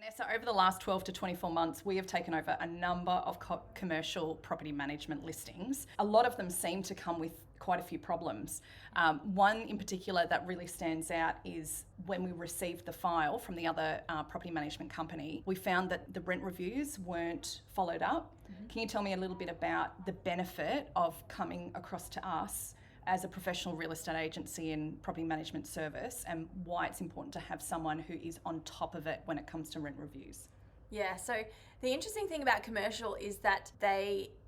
Vanessa, over the last 12 to 24 months, we have taken over a number of commercial property management listings. A lot of them seem to come with quite a few problems. One in particular that really stands out is when we received the file from the other property management company, we found that the rent reviews weren't followed up. Mm-hmm. Can you tell me a little bit about the benefit of coming across to us as a professional real estate agency and property management service, and why it's important to have someone who is on top of it when it comes to rent reviews? Yeah, so the interesting thing about commercial is that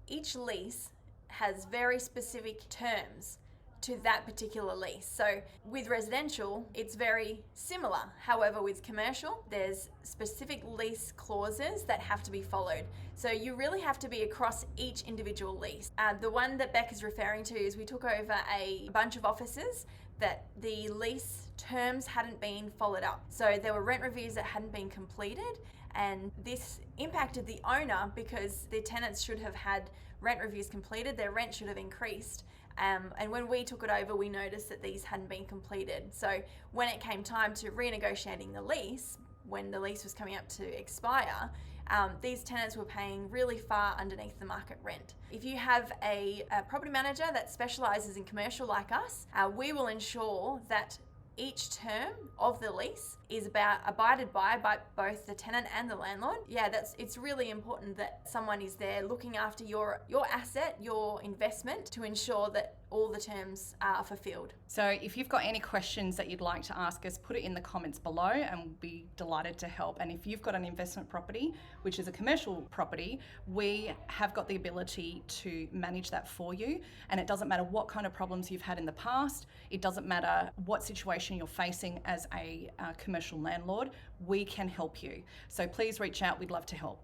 each lease has very specific terms to that particular lease. So with residential, it's very similar. However, with commercial, there's specific lease clauses that have to be followed. So you really have to be across each individual lease. The one that Beck is referring to is we took over a bunch of offices that the lease terms hadn't been followed up. So there were rent reviews that hadn't been completed, and this impacted the owner because the tenants should have had rent reviews completed, their rent should have increased. And when we took it over, we noticed that these hadn't been completed. So when it came time to renegotiating the lease, when the lease was coming up to expire, these tenants were paying really far underneath the market rent. If you have a property manager that specialises in commercial like us, we will ensure that each term of the lease is abided by both the tenant and the landlord. Yeah, it's really important that someone is there looking after your asset, your investment, to ensure that all the terms are fulfilled. So if you've got any questions that you'd like to ask us, put it in the comments below and we'll be delighted to help. And if you've got an investment property, which is a commercial property, we have got the ability to manage that for you. And it doesn't matter what kind of problems you've had in the past. It doesn't matter what situation you're facing as a commercial landlord. We can help you. So please reach out. We'd love to help.